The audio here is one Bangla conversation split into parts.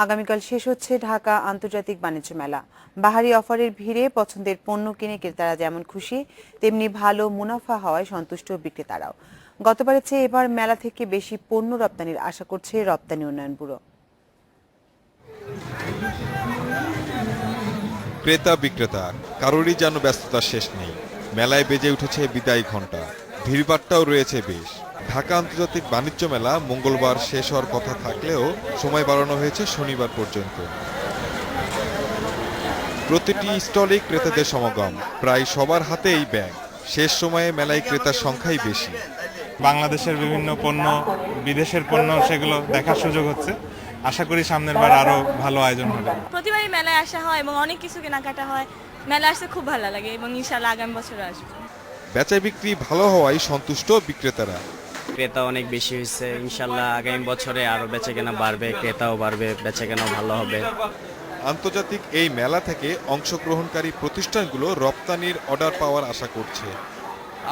আগামীকাল শেষ হচ্ছে ঢাকা আন্তর্জাতিক বাণিজ্য মেলা। বাহারি অফারের ভিড়ে পছন্দের পণ্য কিনে ক্রেতারা যেমন খুশি, তেমনি ভালো মুনাফা হওয়ায় সন্তুষ্ট বিক্রেতারাও। গতবারের চেয়ে এবার মেলা থেকে বেশি পণ্য রপ্তানির আশা করছে রপ্তানি উন্নয়ন ব্যুরো। ক্রেতা বিক্রেতা কারোরই যেন ব্যস্ততার শেষ নেই। মেলায় বেজে উঠেছে বিদায় ঘণ্টা, ভিড়ভাট্টাও রয়েছে বেশ। ঢাকা আন্তর্জাতিক বাণিজ্য মেলা মঙ্গলবার শেষ হওয়ার কথা থাকলেও সময় বাড়ানো হয়েছে শনিবার পর্যন্ত। প্রতিটি স্টলে ক্রেতাদের সমাগম, প্রায় সবার হাতেই ব্যাগ। শেষ সময়ে মেলায় ক্রেতার সংখ্যাই বেশি। বাংলাদেশের বিভিন্ন পণ্য, বিদেশের পণ্য, সেগুলো দেখার সুযোগ হচ্ছে। আশা করি সামনের বার আরো ভালো আয়োজন হবে। প্রতিবারই মেলায় আসা হয় এবং অনেক কিছু কেনাকাটা হয়। মেলা আসতে খুব ভালো লাগে এবং ইনশাআল্লাহ আগামী বছর আসবো। বেচা বিক্রি ভালো হওয়ায় সন্তুষ্ট বিক্রেতারা। ক্রেতা অনেক বেশি হয়েছে, ইনশাল্লাহ আগামী বছরে আরো বেচাকেনা বাড়বে, ক্রেতাও বাড়বে, বেচাকেনাও ভালো হবে। আন্তর্জাতিক এই মেলা থেকে অংশগ্রহণকারী প্রতিষ্ঠানগুলো রপ্তানির অর্ডার পাওয়ার আশা করছে।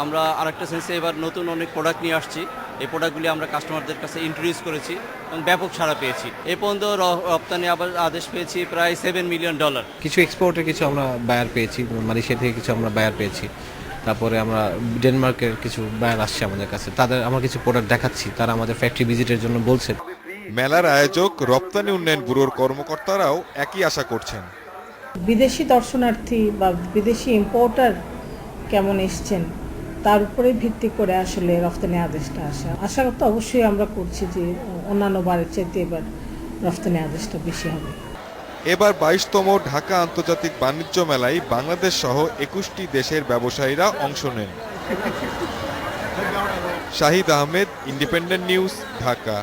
আমরা আরেকটা সেন্সে এবার নতুন অনেক প্রোডাক্ট নিয়ে আসছি। এই প্রোডাক্টগুলি আমরা কাস্টমারদের কাছে ইন্ট্রোডিউস করেছি এবং ব্যাপক সাড়া পেয়েছি। এই পর্যন্ত রপ্তানি আদেশ পেয়েছি প্রায় $7 মিলিয়ন। কিছু এক্সপোর্টের কিছু আমরা বায়ার পেয়েছি, মালয়েশিয়া থেকে কিছু আমরা বায়ার পেয়েছি। তারপরে আমরা ডেনমার্কের কিছু বায়ার আসছে আমাদের কাছে, তাদের আমরা কিছু প্রোডাক্ট দেখাচ্ছি, তারা আমাদের ফ্যাক্টরি ভিজিটের জন্য বলছে। মেলার আয়োজক রপ্তানি উন্নয়ন ব্যুরোর কর্মকর্তারাও একই আশা করছেন। বিদেশি দর্শনার্থী বা বিদেশি ইম্পোর্টার কেমন এসছেন তার উপরে ভিত্তি করে আসলে রপ্তানি আদেশটা আসা। আশা তো অবশ্যই আমরা করছি যে অন্যান্য বারের চাইতে এবার রপ্তানি আদেশটা বেশি হবে। এবার 22তম ঢাকা আন্তর্জাতিক বাণিজ্য মেলায় বাংলাদেশ সহ 21টি দেশের ব্যবসায়ীরা অংশ নেন। Shahid Ahmed, independent news, Dhaka.